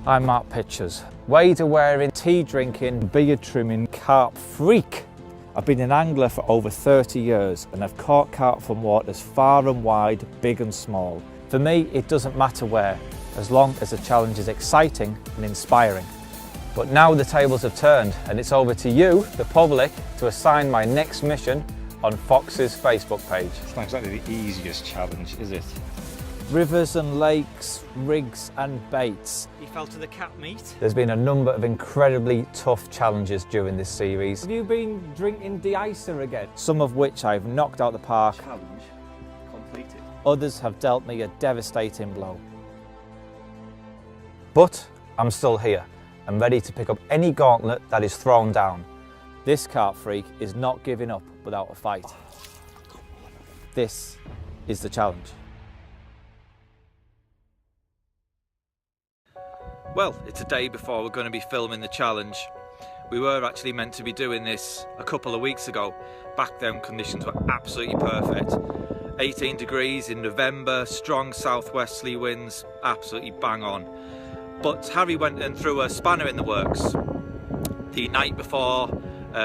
I'm Mark Pitchers, wader wearing, tea drinking, beard trimming carp freak. I've been an angler for over 30 years and I've caught carp from waters far and wide, big and small. For me, it doesn't matter where, as long as the challenge is exciting and inspiring. But now the tables have turned and it's over to you, the public, to assign my next mission on Fox's Facebook page. It's not exactly the easiest challenge, is it? Rivers and lakes, rigs and baits. You fell to the cat meat. There's been a number of incredibly tough challenges during this series. Have you been drinking de-icer again? Some of which I've knocked out the park. Challenge completed. Others have dealt me a devastating blow. But I'm still here and ready to pick up any gauntlet that is thrown down. This carp freak is not giving up without a fight. This is the challenge. Well, it's a day before we're going to be filming the challenge. We were actually meant to be doing this a couple of weeks ago. Back then conditions were absolutely perfect. 18 degrees in November, strong southwesterly winds, absolutely bang on. But Harry went and threw a spanner in the works. The night before,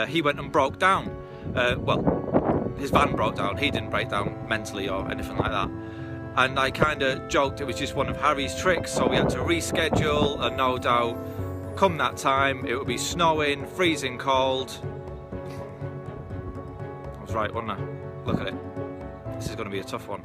he went and broke down. Well, his van broke down. He didn't break down mentally or anything like that. And I kind of joked it was just one of Harry's tricks, so we had to reschedule, and no doubt, come that time, it would be snowing, freezing cold. I was right, wasn't I? Look at it. This is going to be a tough one.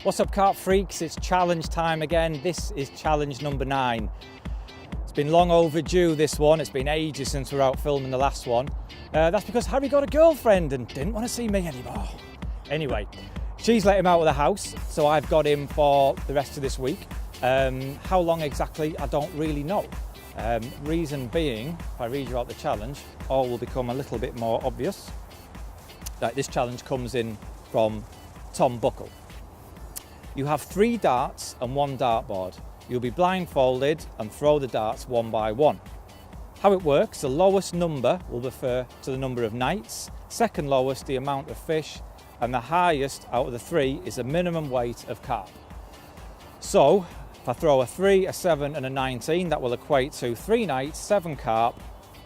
What's up, carp freaks? It's challenge time again. This is challenge number 9. It's been long overdue, this one. It's been ages since we were out filming the last one. That's because Harry got a girlfriend and didn't want to see me anymore. Anyway, she's let him out of the house, so I've got him for the rest of this week. How long exactly, I don't really know. Reason being, if I read you out the challenge, all will become a little bit more obvious. Like, this challenge comes in from Tom Buckle. You have 3 darts and 1 dartboard. You'll be blindfolded and throw the darts one by one. How it works, the lowest number will refer to the number of nights, second lowest the amount of fish, and the highest out of the 3 is the minimum weight of carp. So, if I throw a 3, a 7 and a 19, that will equate to 3 nights, 7 carp,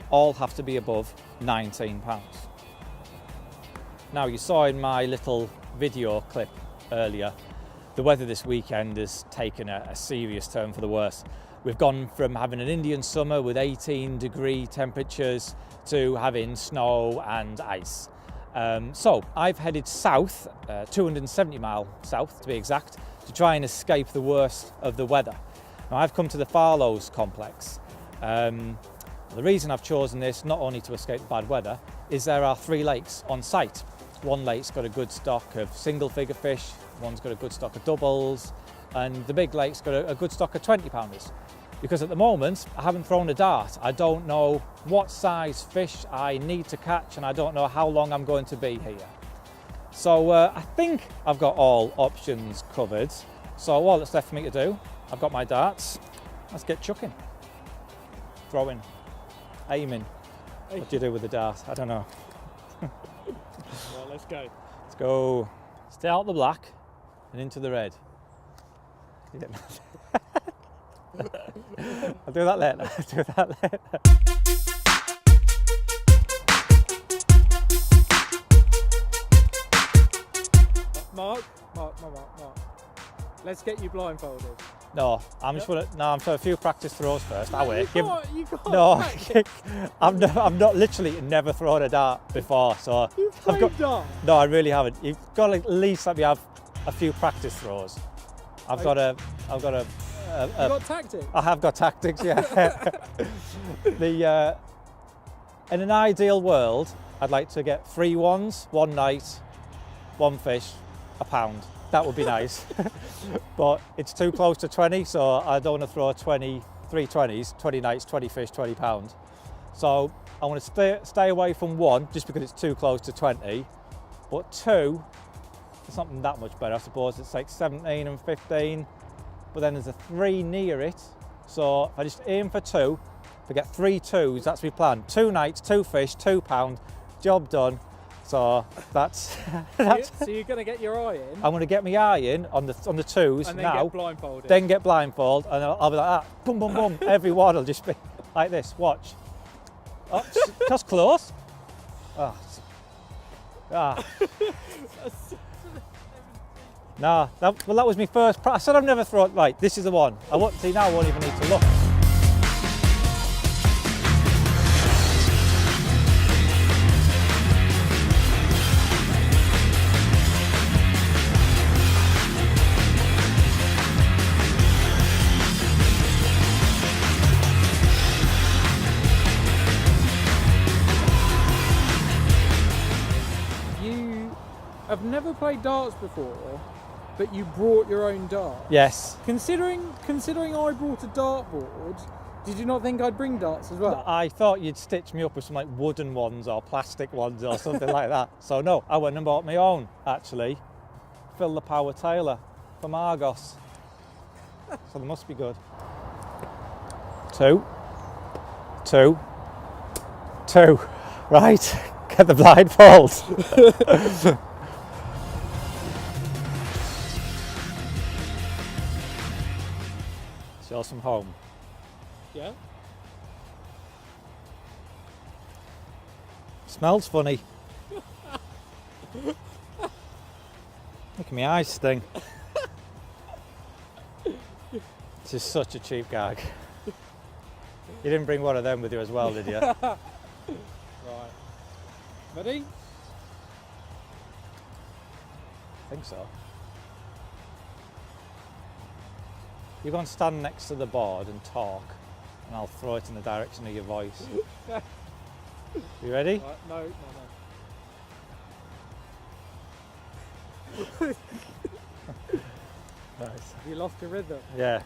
all have to be above 19 pounds. Now, you saw in my little video clip earlier, the weather this weekend has taken a serious turn for the worse. We've gone from having an Indian summer with 18-degree temperatures to having snow and ice. So I've headed south, 270 miles south to be exact, to try and escape the worst of the weather. Now, I've come to the Farlows complex. The reason I've chosen this, not only to escape the bad weather, is there are 3 lakes on site. One lake's got a good stock of single-figure fish, one's got a good stock of doubles, and the big lake's got a good stock of 20-pounders. Because at the moment, I haven't thrown a dart. I don't know what size fish I need to catch, and I don't know how long I'm going to be here. So I think I've got all options covered. So all that's left for me to do, I've got my darts. Let's get chucking. Throwing, aiming. What do you do with the dart? I don't know. Well, let's go. Let's go. Stay out the black and into the red. I'll do that later. I'll do that later. Mark. Let's get you blindfolded. No, I'm just gonna. No, I'm trying a few practice throws first. I wait. You can't. I've not literally never thrown a dart before, so You've I've played dart. No, I really haven't. You've got to at least let me have a few practice throws. I've got a. You got tactics. I have got tactics, yeah. In an ideal world, I'd like to get 3 ones, 1 night, 1 fish, £1. That would be nice. But it's too close to 20, so I don't want to throw 3 20s, 20 nights, 20 fish, £20. So I want to stay away from 1 just because it's too close to 20. But 2, it's not that much better, I suppose. It's like 17 and 15. But then there's a 3 near it, So if I just aim for 2, if I get 3 2s, that's my plan. 2 nights, 2 fish, £2, job done. So that's So you're going to get your eye in, I'm going to get my eye in on the 2s and then now. get blindfolded. Then get blindfolded, and I'll be like that. Boom, boom, boom. Every one will just be like this. Watch. Oh, that's close. Oh. Ah. Nah, that was my first. I said I've never thrown. Right, this is the one. I won't see now. I won't even need to look. I've never played darts before, but you brought your own darts. Yes. Considering I brought a dartboard, did you not think I'd bring darts as well? I thought you'd stitch me up with some like wooden ones or plastic ones or something like that. So no, I went and bought my own actually. Phil the Power Taylor from Argos. So they must be good. 2, 2, 2. Right, get the blindfold. Show some home. Yeah. Smells funny. Look at my eyes sting. This is such a cheap gag. You didn't bring one of them with you as well, did you? Right. Ready? I think so. You're going to stand next to the board and talk, and I'll throw it in the direction of your voice. You ready? Right, no. Nice. You lost your rhythm. Yeah.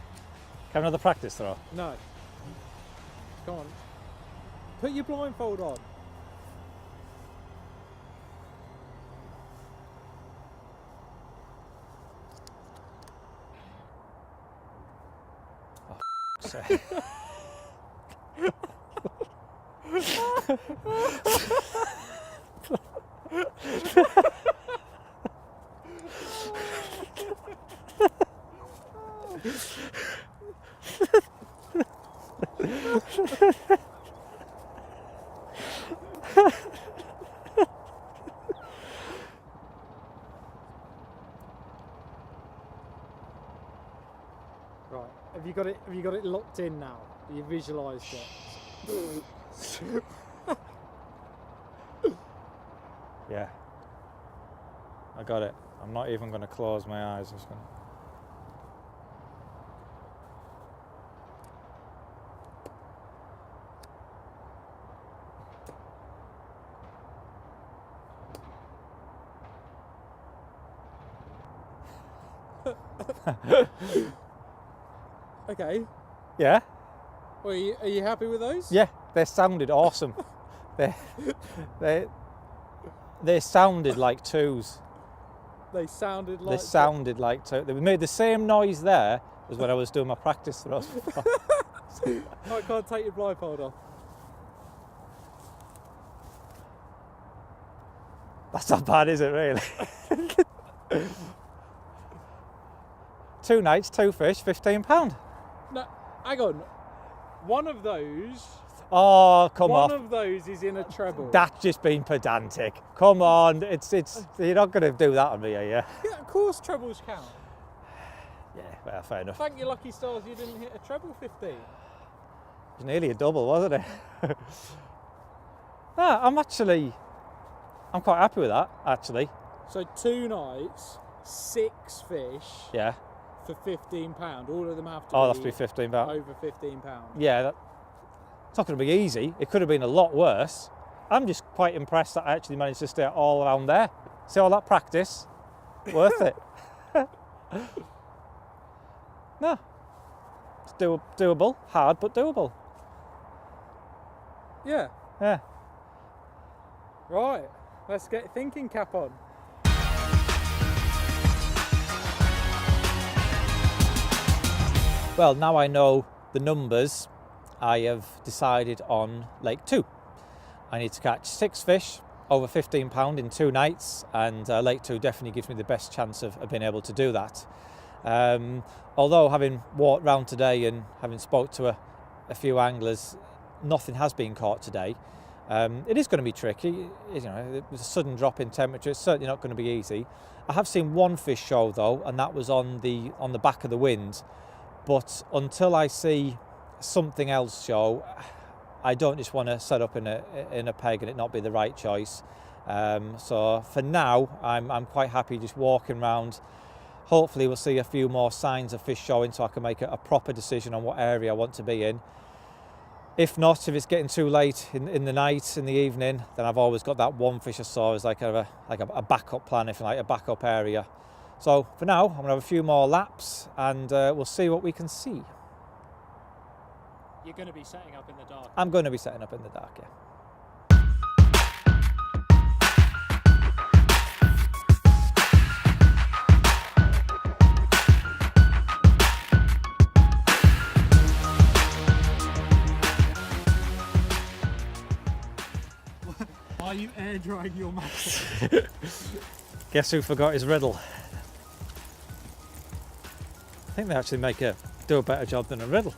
Have another practice throw. No. Come on. Put your blindfold on. Right. Have you got it locked in now? Have you visualised it? Yeah. I got it. I'm not even going to close my eyes. I'm just going to... Okay. Yeah? Well, are you happy with those? Yeah, they sounded awesome. they sounded like 2s. They sounded like... They sounded like 2. They made the same noise there as when I was doing my practice throws before. I can't take your blindfold off. That's not bad, is it, really? 2 nights, 2 fish, £15. No, hang on. One of those... Oh, come on. One of those is in a treble. That's just being pedantic. Come on, it's you're not going to do that on me, are you? Yeah, of course trebles count. Yeah, well, fair enough. Thank your lucky stars you didn't hit a treble 15. It was nearly a double, wasn't it? No, I'm quite happy with that, actually. So 2 nights, 6 fish. Yeah. For £15. All of them have to Oh, that's be £15. over £15. Yeah, it's not going to be easy. It could have been a lot worse. I'm just quite impressed that I actually managed to stay all around there. See all that practice? Worth it. No. It's doable. Hard, but doable. Yeah. Yeah. Right. Let's get thinking cap on. Well, now I know the numbers, I have decided on Lake 2. I need to catch 6 fish over £15 in 2 nights, and Lake 2 definitely gives me the best chance of being able to do that. Although having walked round today and having spoke to a few anglers, nothing has been caught today. It is going to be tricky. You know, with a sudden drop in temperature, it's certainly not going to be easy. I have seen one fish show though, and that was on the back of the wind. But until I see something else show, I don't just want to set up in a peg and it not be the right choice. So for now, I'm quite happy just walking around. Hopefully we'll see a few more signs of fish showing so I can make a proper decision on what area I want to be in. If not, if it's getting too late in the night, in the evening, then I've always got that one fish I saw as like a backup plan, if you like, a backup area. So for now, I'm going to have a few more laps and we'll see what we can see. You're going to be setting up in the dark? I'm going to be setting up in the dark, yeah. Why are you air drying your mackerel? Guess who forgot his riddle? I think they actually do a better job than a riddle.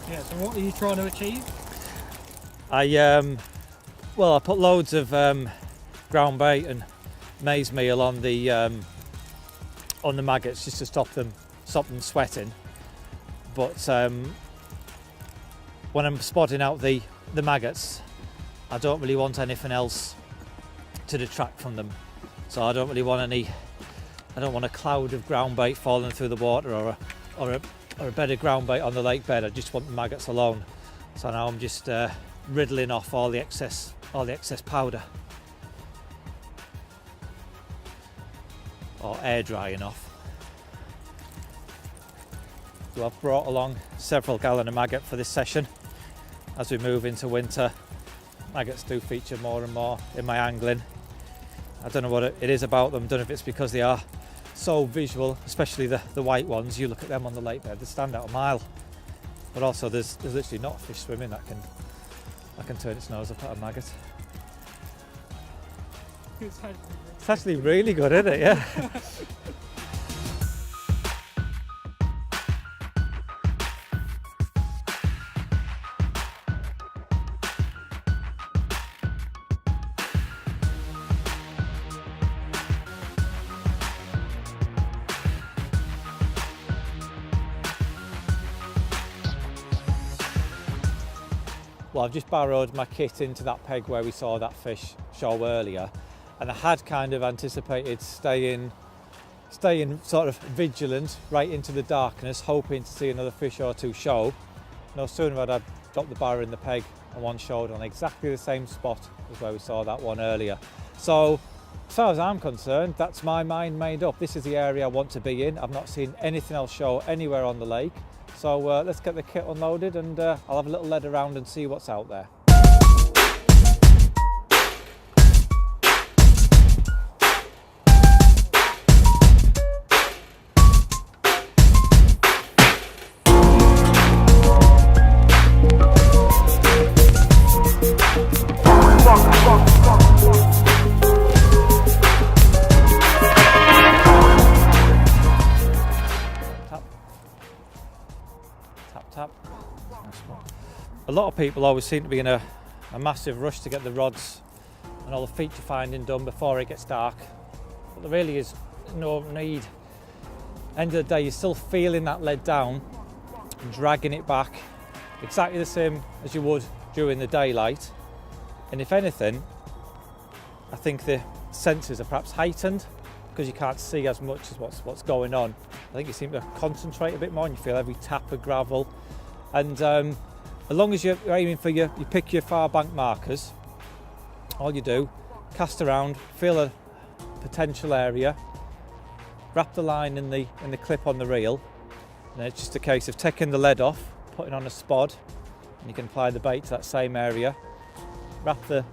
Yeah, so what are you trying to achieve? I put loads of ground bait and maize meal on the maggots just to stop them sweating. But when I'm spotting out the maggots, I don't really want anything else to detract from them. So I don't really want I don't want a cloud of ground bait falling through the water or a bed of ground bait on the lake bed. I just want the maggots alone. So now I'm just riddling off all the excess powder, or air drying off. So I've brought along several gallon of maggot for this session. As we move into winter, maggots do feature more and more in my angling. I don't know what it is about them. I don't know if it's because they are so visual, especially the white ones. You look at them on the lake bed, they stand out a mile. But also there's literally not a fish swimming that can turn its nose up at a maggot. It's actually really good, isn't it? Yeah. Well, I've just barrowed my kit into that peg where we saw that fish show earlier, and I had kind of anticipated staying sort of vigilant right into the darkness, hoping to see another fish or two show. No sooner had I dropped the barrow in the peg and one showed on exactly the same spot as where we saw that one earlier. So as far as I'm concerned, that's my mind made up. This is the area I want to be in. I've not seen anything else show anywhere on the lake. So let's get the kit unloaded and I'll have a little lead around and see what's out there. A lot of people always seem to be in a massive rush to get the rods and all the feature finding done before it gets dark, but there really is no need. End of the day, you're still feeling that lead down and dragging it back exactly the same as you would during the daylight, and if anything, I think the senses are perhaps heightened because you can't see as much as what's going on. I think you seem to concentrate a bit more and you feel every tap of gravel. And as long as you're aiming for you pick your far bank markers, all you do, cast around, feel a potential area, wrap the line in the clip on the reel, and it's just a case of taking the lead off, putting on a spod, and you can apply the bait to that same area, wrap the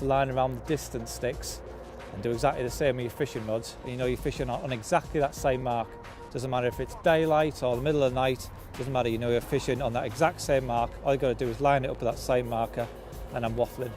line around the distance sticks, and do exactly the same with your fishing rods, and you know you're fishing on exactly that same mark. Doesn't matter if it's daylight or the middle of the night, doesn't matter, you know you're fishing on that exact same mark. All you got to do is line it up with that same marker, and I'm waffling.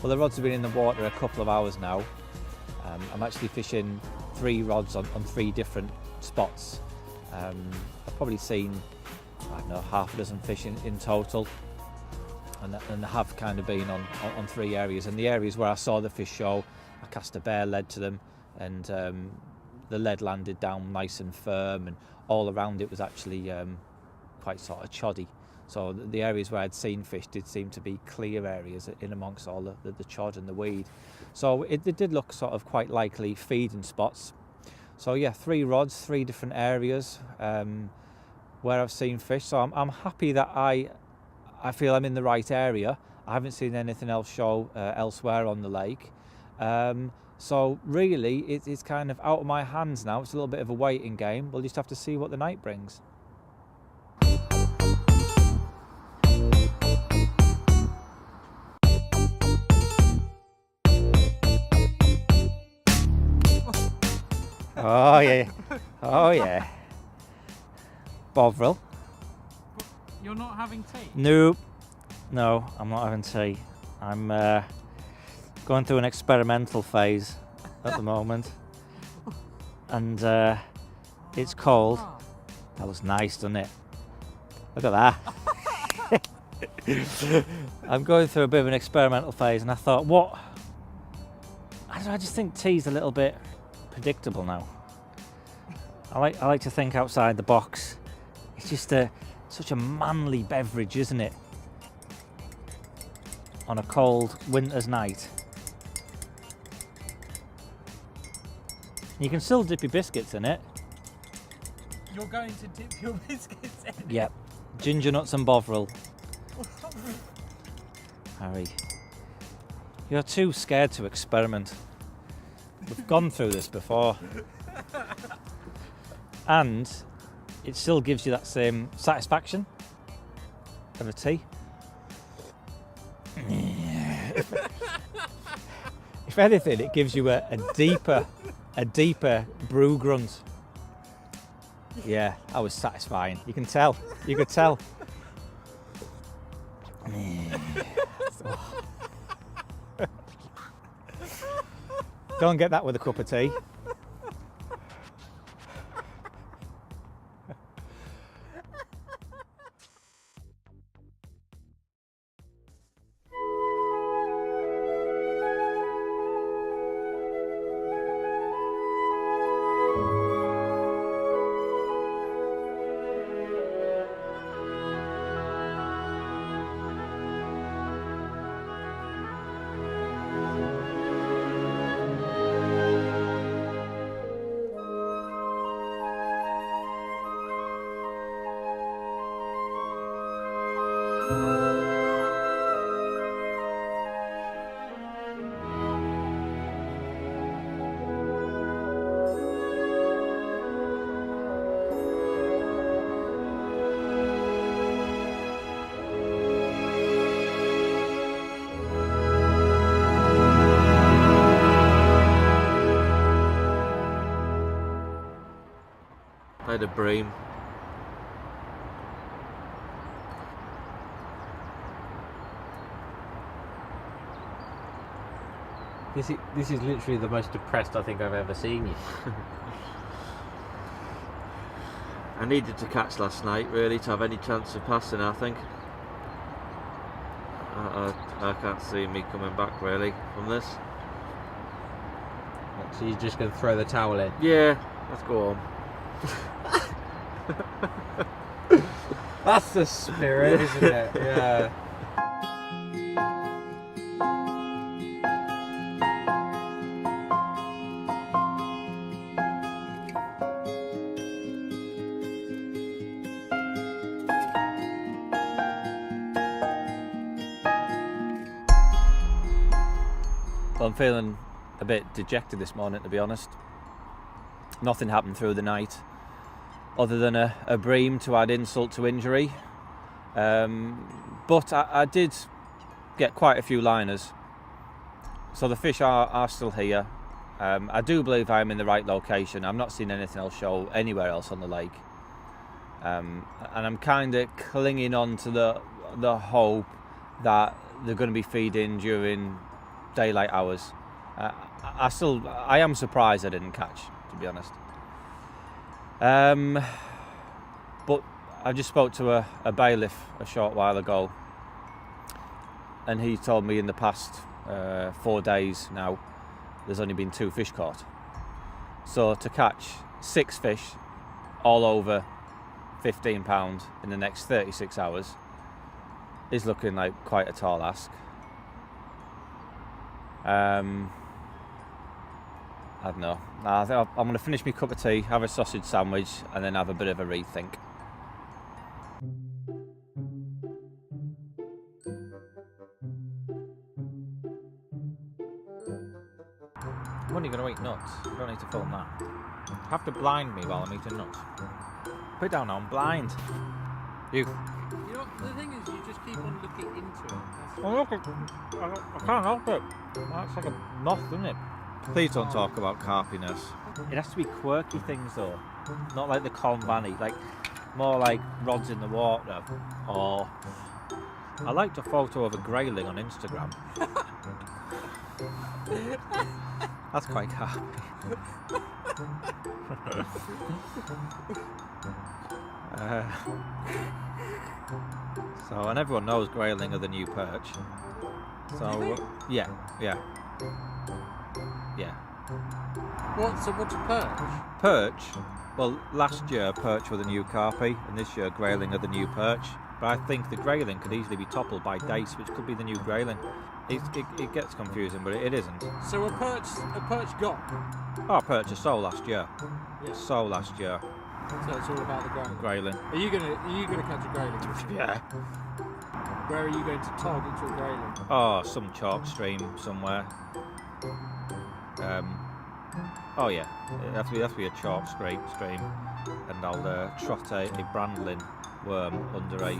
Well, the rods have been in the water a couple of hours now. I'm actually fishing 3 rods on 3 different spots. I've probably seen, I don't know, half a dozen fish in total, and they have kind of been on 3 areas. And the areas where I saw the fish show, I cast a bare lead to them, and the lead landed down nice and firm, and all around it was actually quite sort of choddy. So the areas where I'd seen fish did seem to be clear areas in amongst all the chod and the weed. So it did look sort of quite likely feeding spots. So yeah, 3 rods, 3 different areas where I've seen fish. So I'm happy that I feel I'm in the right area. I haven't seen anything else show elsewhere on the lake. So really it's kind of out of my hands now. It's a little bit of a waiting game. We'll just have to see what the night brings. Oh yeah, oh yeah. Bovril. You're not having tea? Nope. No, I'm not having tea. I'm going through an experimental phase at the moment. And it's cold. That looks nice, doesn't it? Look at that. I'm going through a bit of an experimental phase, and I thought, what? I don't know, I just think tea's a little bit predictable now. I like to think outside the box. It's just such a manly beverage, isn't it? On a cold winter's night. You can still dip your biscuits in it. You're going to dip your biscuits in? Yep. Ginger nuts and Bovril. Harry, you're too scared to experiment. We've gone through this before. And it still gives you that same satisfaction of a tea. If anything, it gives you a deeper brew grunt. Yeah, that was satisfying. You can tell. You could tell. Don't get that with a cup of tea. I had a bream. This is literally the most depressed I think I've ever seen you. I needed to catch last night really to have any chance of passing, I think. I can't see me coming back really from this. So you're just going to throw the towel in? Yeah, let's go home. That's the spirit, isn't it? Yeah. Well, I'm feeling a bit dejected this morning, to be honest. Nothing happened through the night other than a bream to add insult to injury. But I did get quite a few liners. So the fish are still here. I do believe I'm in the right location. I've not seen anything else show anywhere else on the lake. And I'm kind of clinging on to the hope that they're going to be feeding during daylight hours. I am surprised I didn't catch, to be honest. But I just spoke to a bailiff a short while ago, and he told me in the past 4 days now there's only been 2 fish caught. So to catch 6 fish all over £15 in the next 36 hours is looking like quite a tall ask. I don't know. I think I'm going to finish my cup of tea, have a sausage sandwich, and then have a bit of a rethink. I'm only going to eat nuts. You don't need to film that. You have to blind me while I'm eating nuts. Put it down now, I'm blind. You You know, the thing is, you just keep on looking into it. Well, look, I can't help it. That's like a moth, isn't it? Please don't talk about carpiness. It has to be quirky things though, not like the Colne Valley, like more like rods in the water. Or I liked a photo of a grayling on Instagram. That's quite carpy. So, and everyone knows grayling are the new perch. So, yeah. So what's a perch? Perch, well, last year perch were the new carpy, and this year grayling are the new perch. But I think the grayling could easily be toppled by dace, which could be the new grayling. It gets confusing, but it isn't. So a perch got? Oh, perch are so last year. Yeah. So last year. So it's all about the grayling. Grayling. Are you gonna catch a grayling this year? Yeah. Where are you going to target your grayling? Oh, some chalk stream somewhere. Oh yeah, it has to be a chalk stream, and I'll trot a brandling worm under a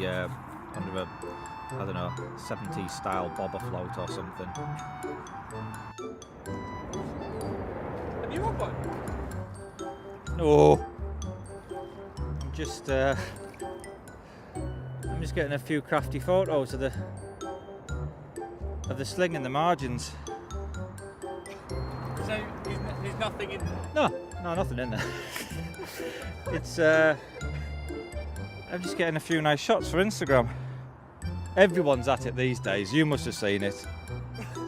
I don't know, 70s style bobber float or something. Have you got one? No. I'm just getting a few crafty photos of the sling and the margins. So there's nothing in there? No, nothing in there. It's I'm just getting a few nice shots for Instagram. Everyone's at it these days, you must have seen it.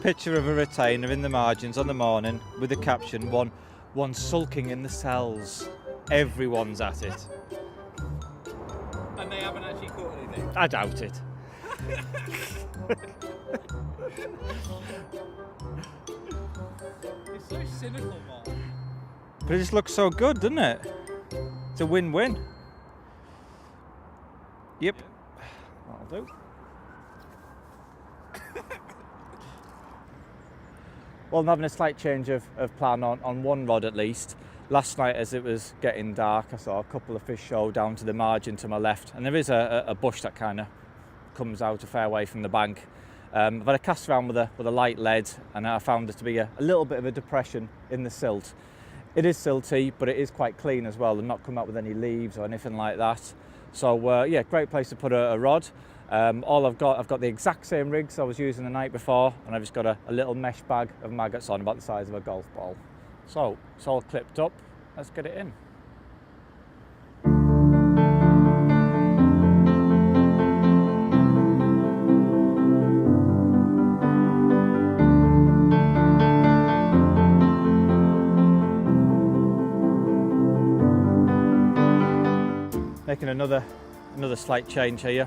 Picture of a retainer in the margins on the morning with the caption, one sulking in the cells. Everyone's at it. And they haven't actually caught anything? I doubt it. It's so cynical, Mark. But it just looks so good, doesn't it? It's a win-win. Yep. That'll do. Well, I'm having a slight change of plan on one rod at least. Last night, as it was getting dark, I saw a couple of fish show down to the margin to my left, and there is a bush that kind of comes out a fair way from the bank. I've had a cast around with a light lead, and I found there to be a little bit of a depression in the silt. It is silty, but it is quite clean as well, and not come out with any leaves or anything like that. So yeah, great place to put a rod. I've got the exact same rigs I was using the night before, and I've just got a little mesh bag of maggots on about the size of a golf ball. So it's all clipped up, let's get it in. making another slight change here.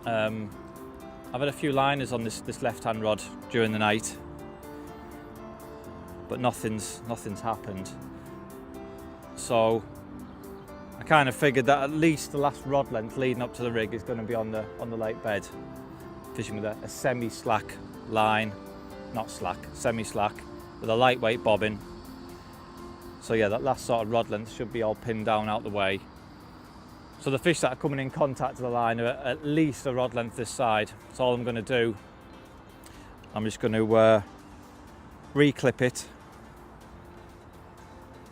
I've had a few liners on this left-hand rod during the night, but nothing's happened. So I kind of figured that at least the last rod length leading up to the rig is going to be on the lake bed, fishing with a semi-slack line, not slack, semi-slack, with a lightweight bobbin. So yeah, that last sort of rod length should be all pinned down out the way. So the fish that are coming in contact with the line are at least a rod length this side. That's all I'm going to do. I'm just going to reclip it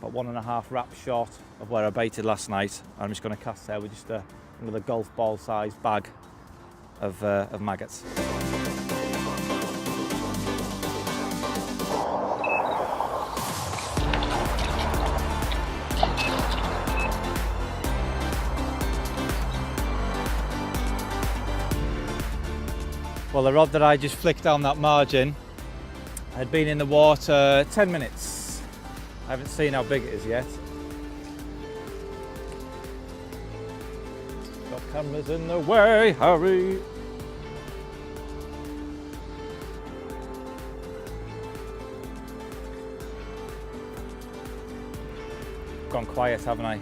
about 1.5 wraps short of where I baited last night. I'm just going to cast there with just another golf ball sized bag of maggots. Well, the rod that I just flicked down that margin had been in the water 10 minutes. I haven't seen how big it is yet. Got cameras in the way, hurry! Gone quiet, haven't I?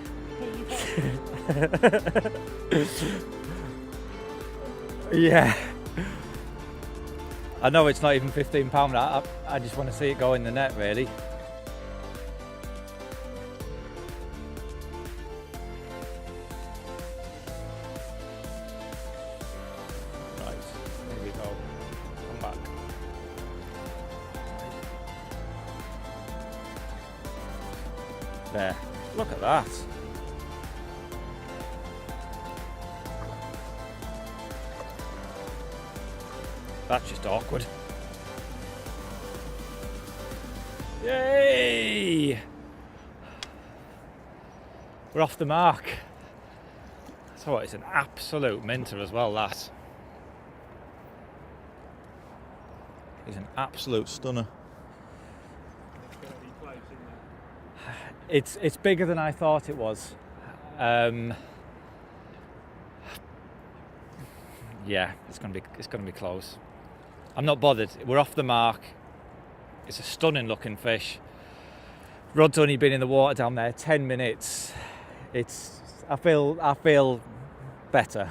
Yeah. I know it's not even £15. I just want to see it go in the net, really. Right, here we go. Come back. There. Look at that. That's just awkward. Yay! We're off the mark. So what, it's an absolute minter as well, that. It's an absolute stunner. It's bigger than I thought it was. Yeah, it's gonna be close. I'm not bothered. We're off the mark. It's a stunning looking fish. Rod's only been in the water down there 10 minutes. I feel better,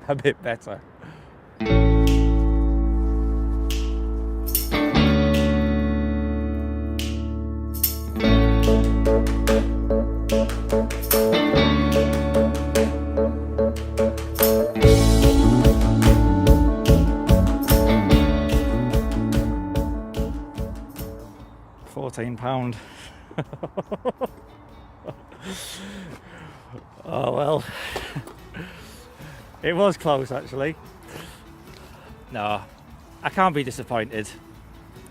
a bit better. £14. Oh well, it was close actually. No, I can't be disappointed.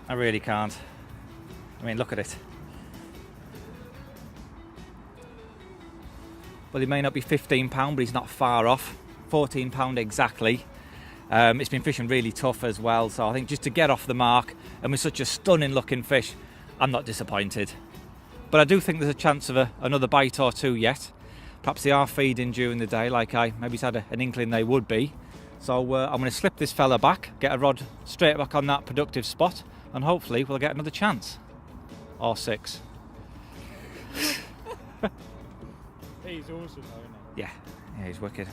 I really can't. I mean, look at it. Well, he may not be £15, but he's not far off. £14 exactly. It's been fishing really tough as well, so I think just to get off the mark and with such a stunning looking fish, I'm not disappointed. But I do think there's a chance of another bite or two yet. Perhaps they are feeding during the day, like I maybe had an inkling they would be. So I'm going to slip this fella back, get a rod straight back on that productive spot, and hopefully we'll get another chance. Or 6. He's awesome though, isn't he? Yeah, he's wicked.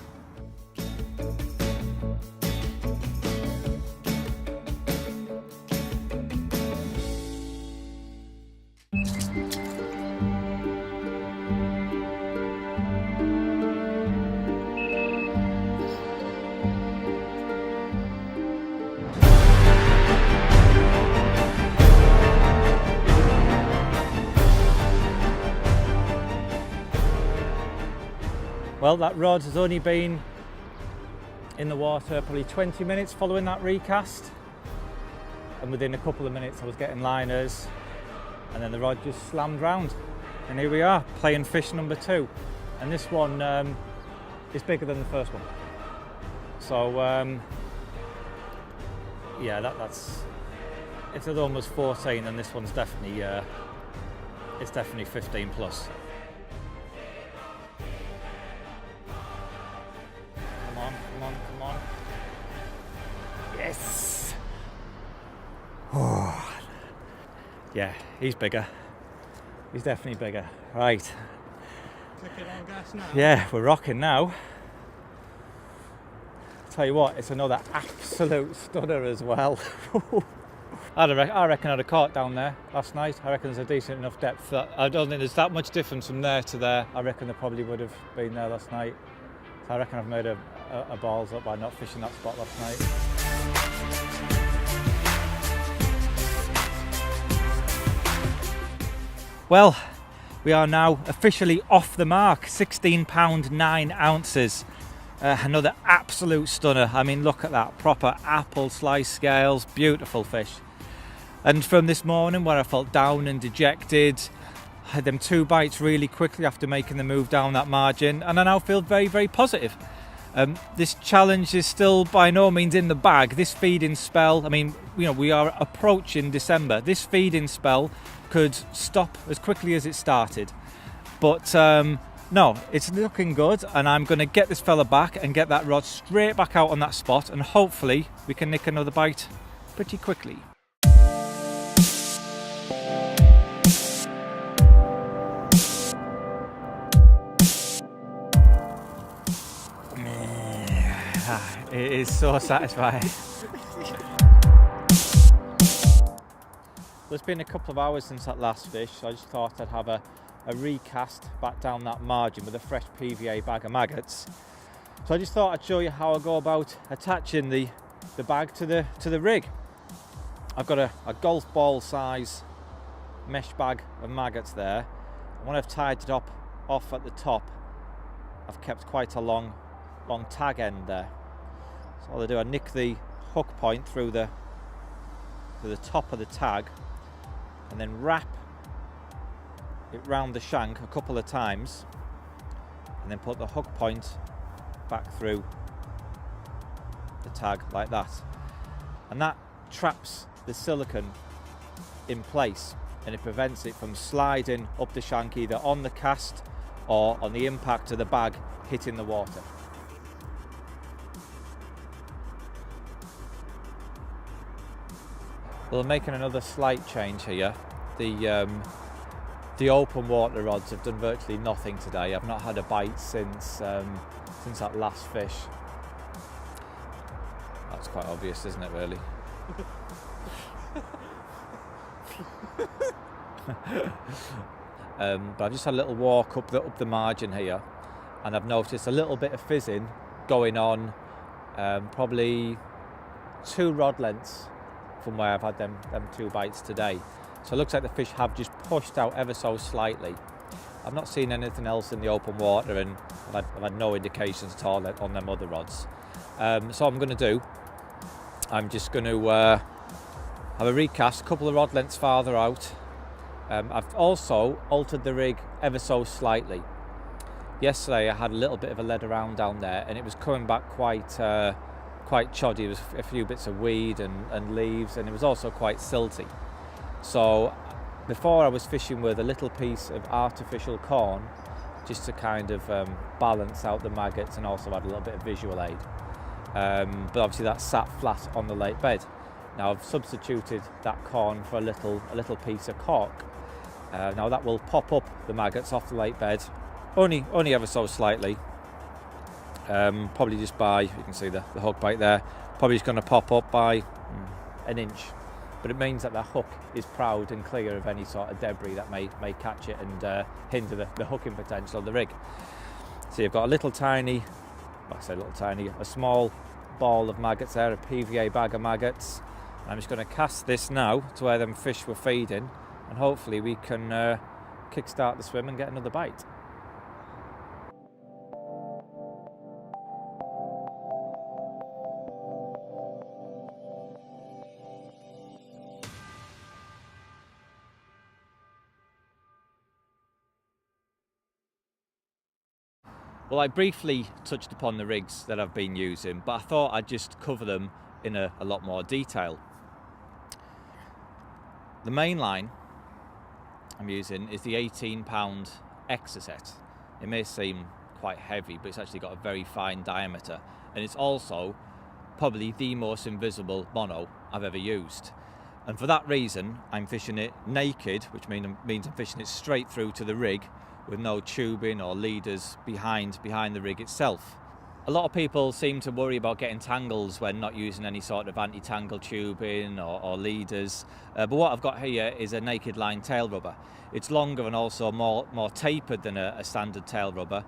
Well, that rod has only been in the water probably 20 minutes following that recast, and within a couple of minutes I was getting liners, and then the rod just slammed round, and here we are playing fish number 2, and this one is bigger than the first one. So yeah, that's it's at almost 14, and this one's definitely it's definitely 15 plus. Yeah, he's bigger. He's definitely bigger. Right. Clicking on gas now. Yeah, we're rocking now. Tell you what, it's another absolute stunner as well. I reckon I'd have caught down there last night. I reckon there's a decent enough depth that I don't think there's that much difference from there to there. I reckon there probably would have been there last night. So I reckon I've made a balls up by not fishing that spot last night. Well, we are now officially off the mark. 16 pound 9 ounces. Another absolute stunner. I mean, look at that, proper apple slice scales, beautiful fish. And from this morning where I felt down and dejected, I had them 2 bites really quickly after making the move down that margin, and I now feel very, very positive. This challenge is still by no means in the bag. This feeding spell, I mean, you know, we are approaching December. This feeding spell could stop as quickly as it started. But no, it's looking good, and I'm going to get this fella back and get that rod straight back out on that spot, and hopefully we can nick another bite pretty quickly. It is so satisfying. Well, it's been a couple of hours since that last fish, so I just thought I'd have a recast back down that margin with a fresh PVA bag of maggots. So I just thought I'd show you how I go about attaching the bag to the rig. I've got a golf ball size mesh bag of maggots there, and when I've tied it off at the top, I've kept quite a long tag end there. So all I do, I nick the hook point through to the top of the tag, and then wrap it round the shank a couple of times, and then put the hook point back through the tag like that, and that traps the silicone in place, and it prevents it from sliding up the shank either on the cast or on the impact of the bag hitting the water. Well, I'm making another slight change here. The open water rods have done virtually nothing today. I've not had a bite since that last fish. That's quite obvious, isn't it, really? But I've just had a little walk up the margin here, and I've noticed a little bit of fizzing going on, probably 2 rod lengths from where I've had them 2 bites today. So it looks like the fish have just pushed out ever so slightly. I've not seen anything else in the open water, and I've had no indications at all on them other rods. So what I'm going to do, I'm just going to have a recast a couple of rod lengths farther out. I've also altered the rig ever so slightly. Yesterday I had a little bit of a lead around down there, and it was coming back quite choddy. There was a few bits of weed and leaves, and it was also quite silty. So before I was fishing with a little piece of artificial corn, just to kind of balance out the maggots and also add a little bit of visual aid. But obviously that sat flat on the lake bed. Now I've substituted that corn for a little piece of cork. Now that will pop up the maggots off the lake bed, only ever so slightly. Probably just by, you can see the hook bite there, probably just going to pop up by an inch. But it means that the hook is proud and clear of any sort of debris that may catch it and hinder the hooking potential of the rig. So you've got a little tiny, a small ball of maggots there, a PVA bag of maggots. And I'm just going to cast this now to where them fish were feeding, and hopefully we can kickstart the swim and get another bite. Well, I briefly touched upon the rigs that I've been using, but I thought I'd just cover them in a lot more detail. The main line I'm using is the 18-pound Exocet. It may seem quite heavy, but it's actually got a very fine diameter, and it's also probably the most invisible mono I've ever used. And for that reason, I'm fishing it naked, which means I'm fishing it straight through to the rig with no tubing or leaders behind the rig itself. A lot of people seem to worry about getting tangles when not using any sort of anti-tangle tubing or leaders, but what I've got here is a naked line tail rubber. It's longer and also more tapered than a standard tail rubber,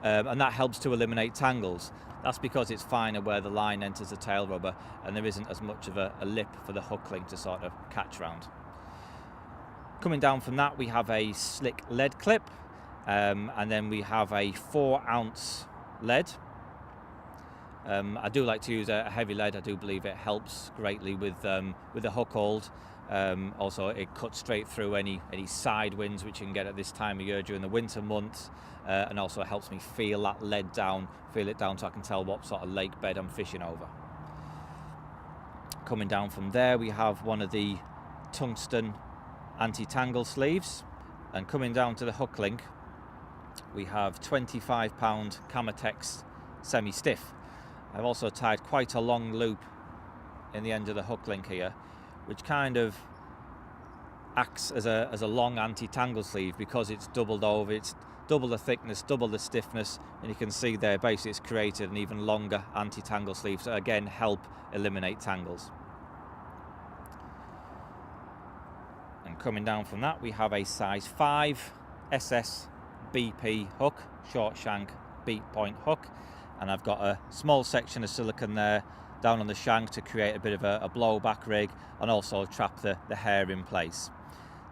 and that helps to eliminate tangles. That's because it's finer where the line enters the tail rubber and there isn't as much of a lip for the hook link to sort of catch round. Coming down from that, we have a slick lead clip, and then we have a 4-ounce lead. I do like to use a heavy lead. I do believe it helps greatly with the hook hold. Also, it cuts straight through any side winds which you can get at this time of year during the winter months, and also helps me feel that lead down, feel it down so I can tell what sort of lake bed I'm fishing over. Coming down from there, we have one of the tungsten anti-tangle sleeves, and coming down to the hook link, we have 25-pound Camotex semi-stiff. I've also tied quite a long loop in the end of the hook link here, which kind of acts as a long anti-tangle sleeve because it's doubled over. It's double the thickness, double the stiffness, and you can see there basically it's created an even longer anti-tangle sleeve to again help eliminate tangles. And coming down from that, we have a size 5 SS BP hook, short shank beat point hook, and I've got a small section of silicone there down on the shank to create a bit of a blowback rig and also trap the hair in place.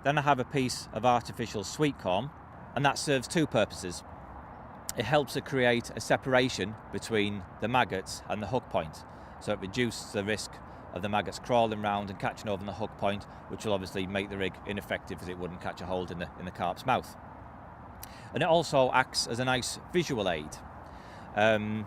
Then I have a piece of artificial sweet corn, and that serves two purposes. It helps to create a separation between the maggots and the hook point, so it reduces the risk of the maggots crawling around and catching over the hook point, which will obviously make the rig ineffective as it wouldn't catch a hold in the carp's mouth. And it also acts as a nice visual aid. And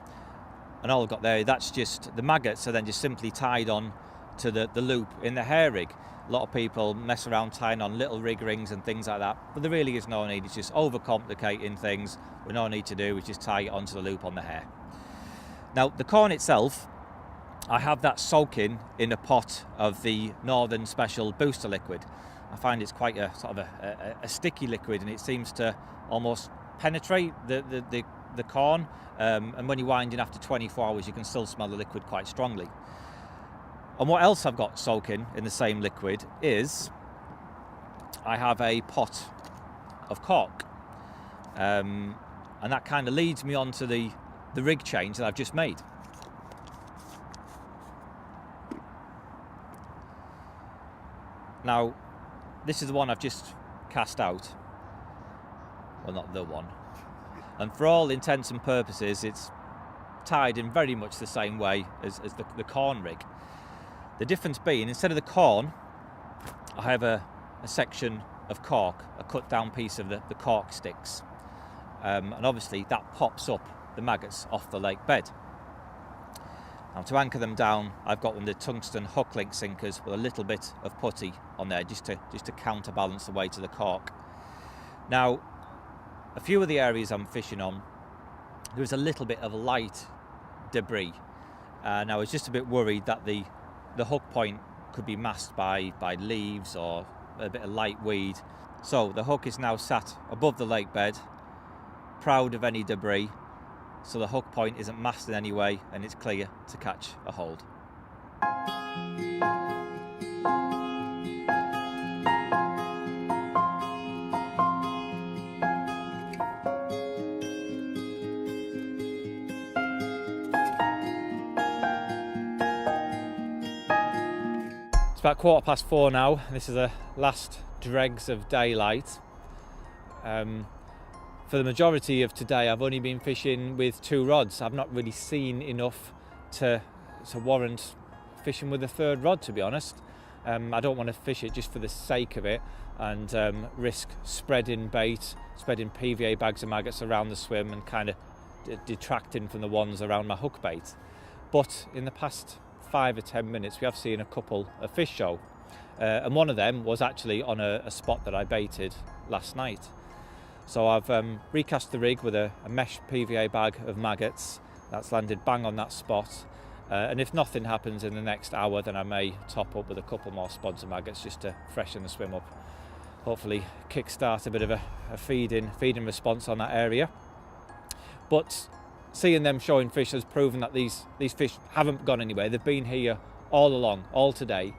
all I've got there, that's just the maggots are then just simply tied on to the loop in the hair rig. A lot of people mess around tying on little rig rings and things like that, but there really is no need. It's just overcomplicating things. What no need to do is just tie it onto the loop on the hair. Now the corn itself, I have that soaking in a pot of the Northern Special Booster liquid. I find it's quite a sort of a sticky liquid, and it seems to almost penetrate the corn, and when you're winding after 24 hours you can still smell the liquid quite strongly. And what else I've got soaking in the same liquid is I have a pot of cork, and that kind of leads me on to the rig change that I've just made. Now this is the one I've just cast out, well, not the one, and for all intents and purposes it's tied in very much the same way as the corn rig. The difference being, instead of the corn, I have a section of cork, a cut down piece of the cork sticks, and obviously that pops up the maggots off the lake bed. Now to anchor them down, I've got one of the tungsten hook link sinkers with a little bit of putty on there just to counterbalance the weight of the cork. Now a few of the areas I'm fishing on, there's a little bit of light debris. Now I was just a bit worried that the hook point could be masked by leaves or a bit of light weed. So the hook is now sat above the lake bed, proud of any debris, so the hook point isn't masked in any way and it's clear to catch a hold. It's about 4:15 now. This is the last dregs of daylight. For the majority of today I've only been fishing with 2 rods. I've not really seen enough to warrant fishing with a 3rd rod, to be honest. I don't want to fish it just for the sake of it and risk spreading PVA bags of maggots around the swim and kind of detracting from the ones around my hook bait. But in the past 5 or 10 minutes we have seen a couple of fish show, and one of them was actually on a spot that I baited last night. So I've recast the rig with a mesh PVA bag of maggots that's landed bang on that spot, And if nothing happens in the next hour, then I may top up with a couple more sponsor maggots just to freshen the swim up. Hopefully kickstart a bit of a feeding response on that area. But seeing them showing fish has proven that these fish haven't gone anywhere. They've been here all along, all today.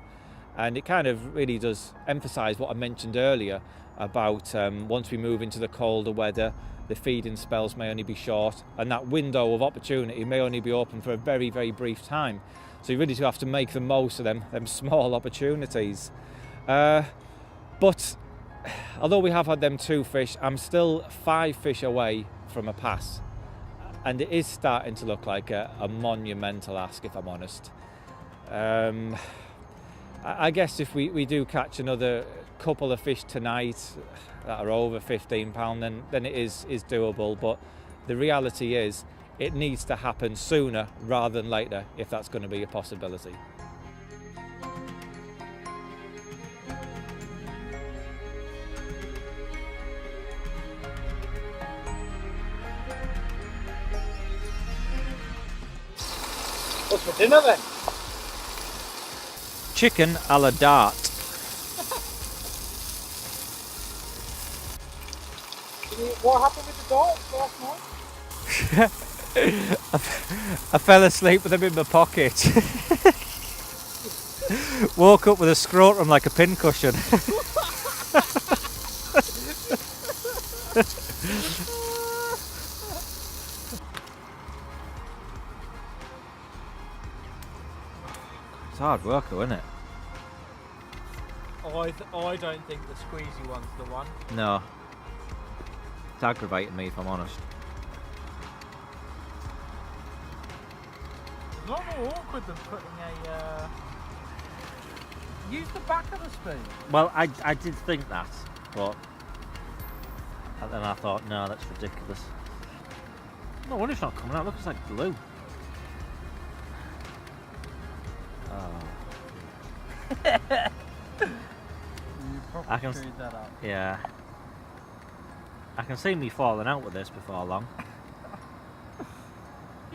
And it kind of really does emphasise what I mentioned earlier about once we move into the colder weather, the feeding spells may only be short, and that window of opportunity may only be open for a very, very brief time. So you really do have to make the most of them small opportunities. But although we have had them 2 fish, I'm still 5 fish away from a pass. And it is starting to look like a monumental ask, if I'm honest. I guess if we do catch another couple of fish tonight that are over £15, then it is doable. But the reality is it needs to happen sooner rather than later if that's going to be a possibility. What's for dinner then? Chicken a la dart. What happened with the darts last night? I fell asleep with them in my pocket. Woke up with a scrotum like a pincushion. It's hard work though, isn't it? I don't think the squeezy one's the one. No. It's aggravating me if I'm honest. It's a lot more awkward than putting a... Use the back of the spoon. Well, I did think that, but... And then I thought, no, that's ridiculous. No wonder it's not coming out, look, it's like glue. You probably I can screwed that up. Yeah. I can see me falling out with this before long.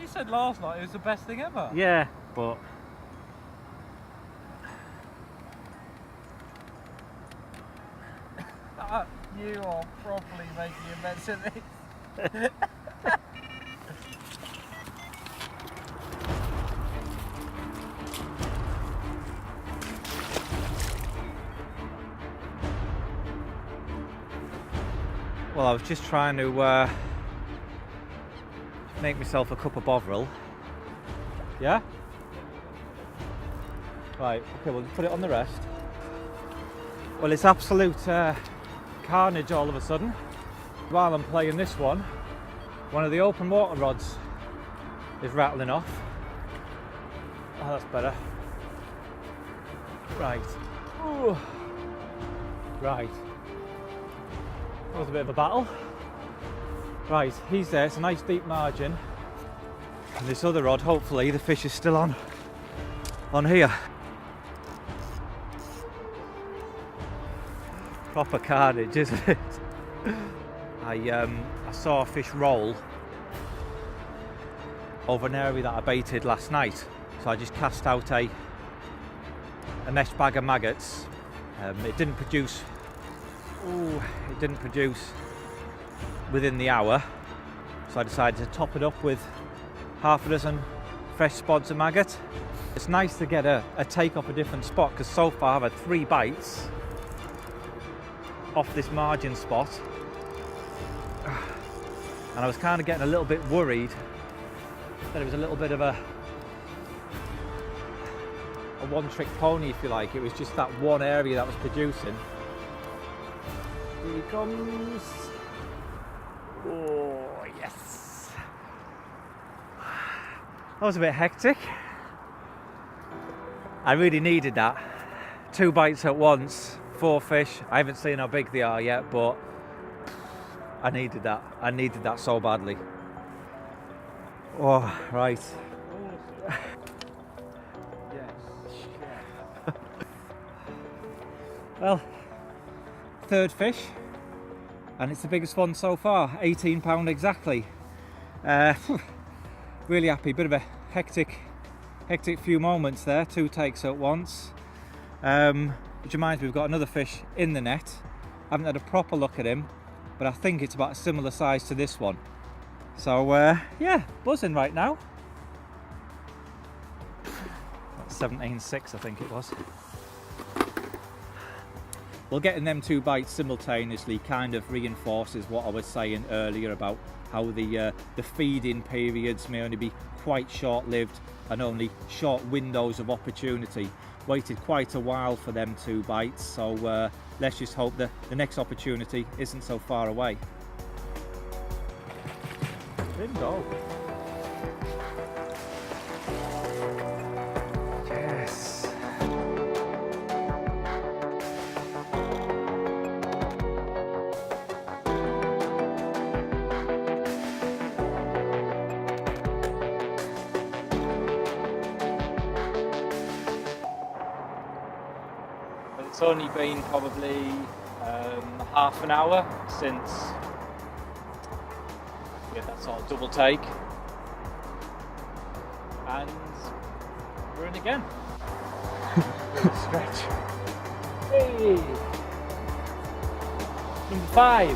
You said last night it was the best thing ever. Yeah, but... You are properly making a mess of this. Well, I was just trying to make myself a cup of Bovril. Yeah? Right, okay, we'll just put it on the rest. Well, it's absolute carnage all of a sudden. While I'm playing this one of the open water rods is rattling off. Oh, that's better. Right. Ooh. Right. That was a bit of a battle. Right, he's there, it's a nice deep margin. And this other rod, hopefully the fish is still on here. Proper carnage, isn't it? I saw a fish roll over an area that I baited last night. So I just cast out a mesh bag of maggots. It didn't produce within the hour, so I decided to top it up with half a dozen fresh spods of maggot. It's nice to get a take off a different spot, because so far I've had 3 bites off this margin spot, and I was kind of getting a little bit worried that it was a little bit of a one-trick pony, if you like. It was just that one area that was producing. Here he comes. Oh, yes. That was a bit hectic. I really needed that. 2 bites at once, 4 fish. I haven't seen how big they are yet, but I needed that. I needed that so badly. Oh, right. Well, 3rd fish, and it's the biggest one so far, £18 exactly. Really happy. Bit of a hectic hectic few moments there, 2 takes at once. Which reminds me, we've got another fish in the net. I haven't had a proper look at him, but I think it's about a similar size to this one. So yeah, buzzing right now. 17.6 I think it was. Well, getting them 2 bites simultaneously kind of reinforces what I was saying earlier about how the feeding periods may only be quite short-lived and only short windows of opportunity. Waited quite a while for them 2 bites, so let's just hope that the next opportunity isn't so far away. Didn't go. Yes. It's only been probably half an hour since we had that sort of double take, and we're in again. Stretch. Hey! Number 5.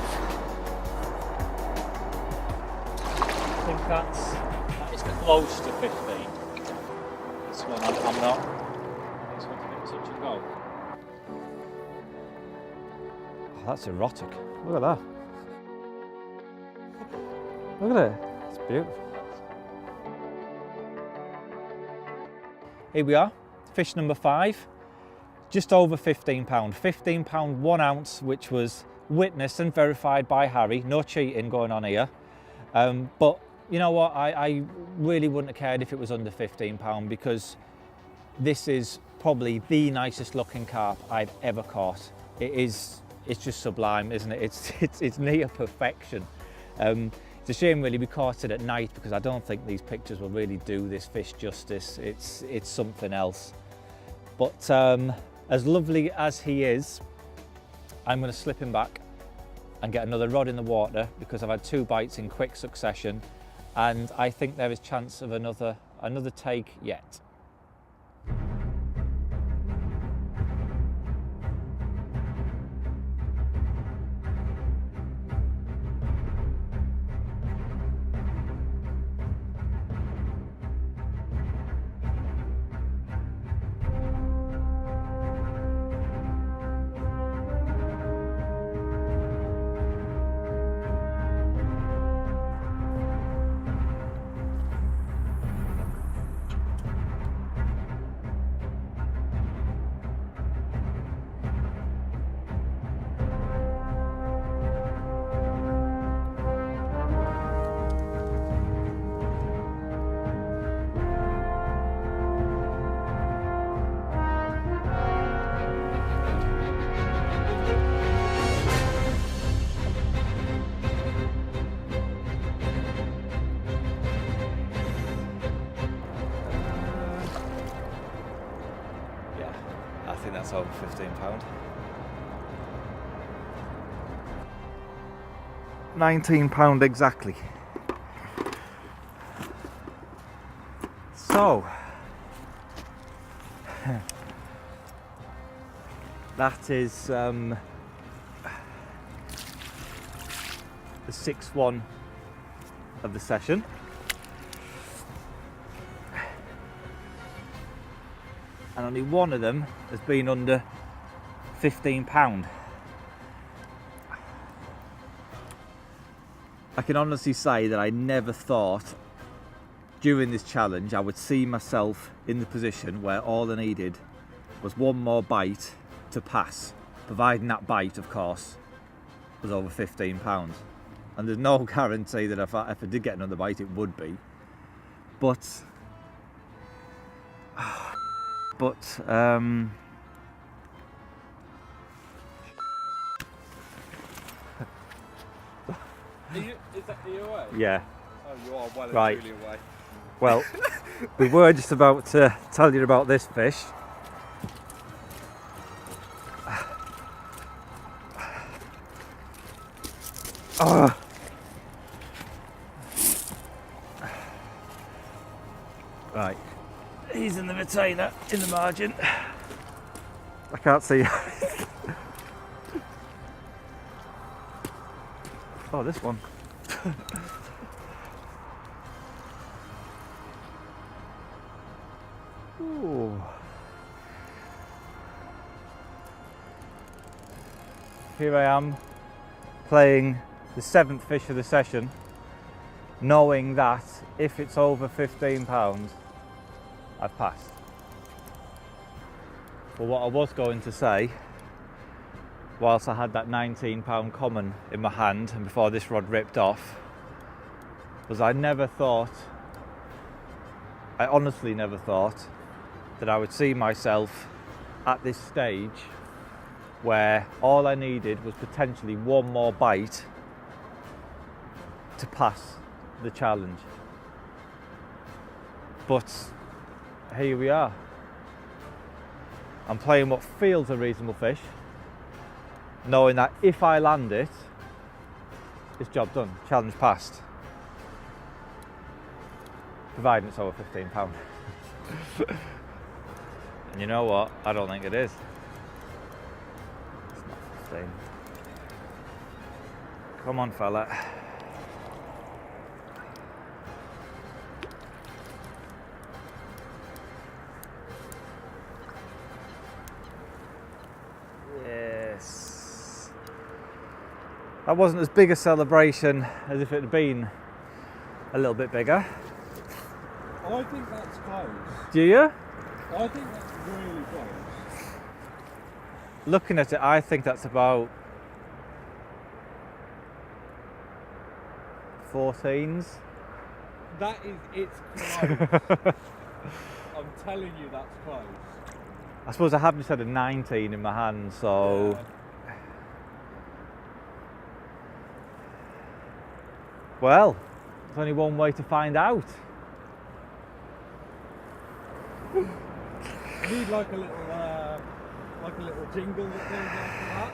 I think that is close to 15. This one I'm not. This one's a bit touch and go. That's erotic. Look at that. Look at it. It's beautiful. Here we are, fish number 5. Just over £15. £15 1 ounce, which was witnessed and verified by Harry. No cheating going on here. But you know what? I really wouldn't have cared if it was under £15 because this is probably the nicest looking carp I've ever caught. It's just sublime, isn't it? It's near perfection. It's a shame really we caught it at night because I don't think these pictures will really do this fish justice. It's something else. But as lovely as he is, I'm going to slip him back and get another rod in the water because I've had 2 bites in quick succession, and I think there is chance of another take yet. I think that's over £15. £19 exactly. So that is the 6th one of the session. And only one of them has been under £15. I can honestly say that I never thought during this challenge I would see myself in the position where all I needed was one more bite to pass, providing that bite, of course, was over £15. And there's no guarantee that if I did get another bite it would be, but are you away? Yeah. Oh, you are well right. and truly away. Well, we were just about to tell you about this fish. Oh. Right, he's retainer in the margin. I can't see. Oh, this one. Ooh. Here I am playing the 7th fish of the session, knowing that if it's over £15, I've passed. But what I was going to say, whilst I had that £19 common in my hand and before this rod ripped off, was I honestly never thought that I would see myself at this stage where all I needed was potentially one more bite to pass the challenge. But here we are. I'm playing what feels a reasonable fish, knowing that if I land it, it's job done, challenge passed. Providing it's over £15. And you know what? I don't think it is. It's not 15. Come on, fella. Yes. That wasn't as big a celebration as if it had been a little bit bigger. I think that's close. Do you? I think that's really close. Looking at it, I think that's about 14s. That is, it's close. I'm telling you, that's close. I suppose I haven't had a 19 in my hand, so... Yeah. Well, there's only one way to find out. Need like a little jingle that goes after that.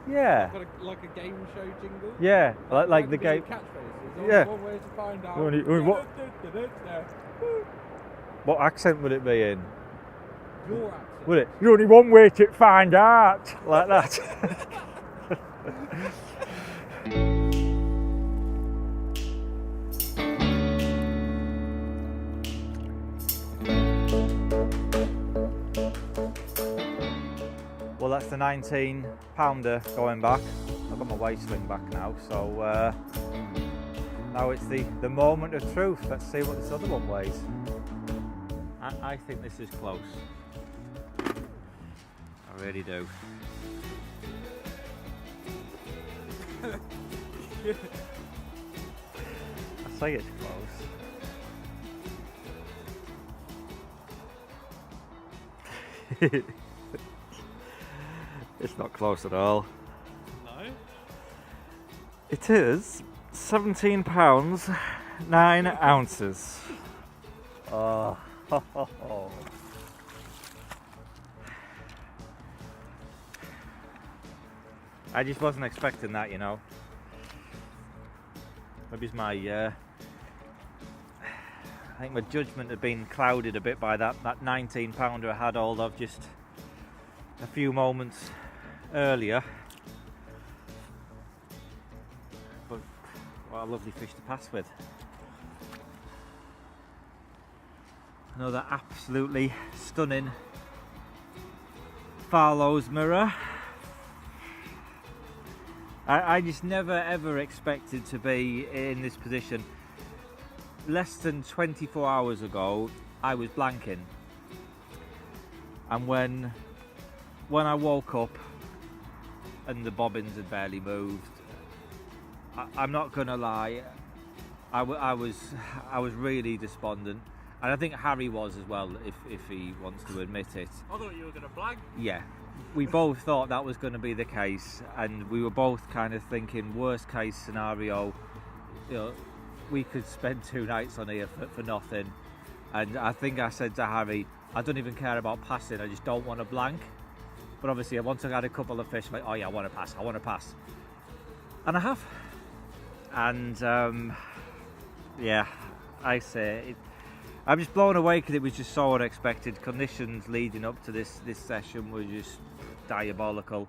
Yeah. Like a game show jingle. Yeah, like the game. Catchphrases. Yeah. One way to find out. What accent would it be in? Your accent. Would it? There's only one way to find out. Like that. Well, that's the 19-pounder going back. I've got my waist sling back now, so now it's the moment of truth. Let's see what this other one weighs. I think this is close. I really do. I say it's close. It's not close at all. No? It is 17 pounds, 9 ounces. Oh. I just wasn't expecting that, you know. Maybe it's my, I think my judgment had been clouded a bit by that 19 pounder I had hold of just a few moments earlier. But what a lovely fish to pass with. Another absolutely stunning Farlow's mirror. I just never ever expected to be in this position. Less than 24 hours ago I was blanking, and when I woke up and the bobbins had barely moved, I'm not gonna lie, I was really despondent, and I think Harry was as well, if he wants to admit it. I thought you were going to blank. Yeah, we both thought that was going to be the case, and we were both kind of thinking worst case scenario, you know, we could spend 2 nights on here for nothing. And I think I said to Harry, I don't even care about passing, I just don't want to blank. But obviously once I had a couple of fish, I'm like, oh yeah, I want to pass. And I have. And yeah, I say, I'm just blown away because it was just so unexpected. Conditions leading up to this session were just diabolical.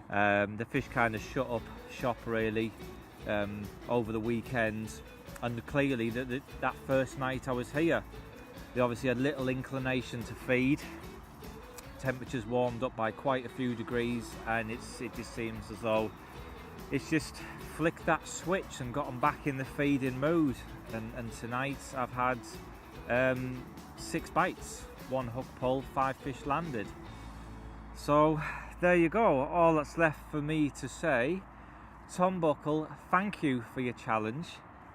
The fish kind of shut up shop really over the weekend, and clearly that first night I was here, they obviously had little inclination to feed. Temperatures warmed up by quite a few degrees, and it just seems as though it's just flicked that switch and got them back in the feeding mood. And tonight I've had 6 bites, 1 hook pull, 5 fish landed. So there you go. All that's left for me to say, Tom Buckle, thank you for your challenge.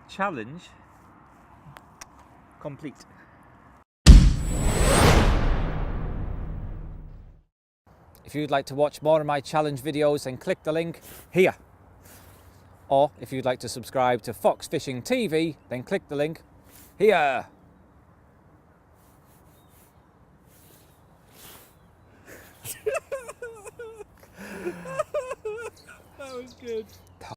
Challenge complete. If you'd like to watch more of my challenge videos, then click the link here. Or if you'd like to subscribe to Fox Fishing TV, then click the link here. That was good.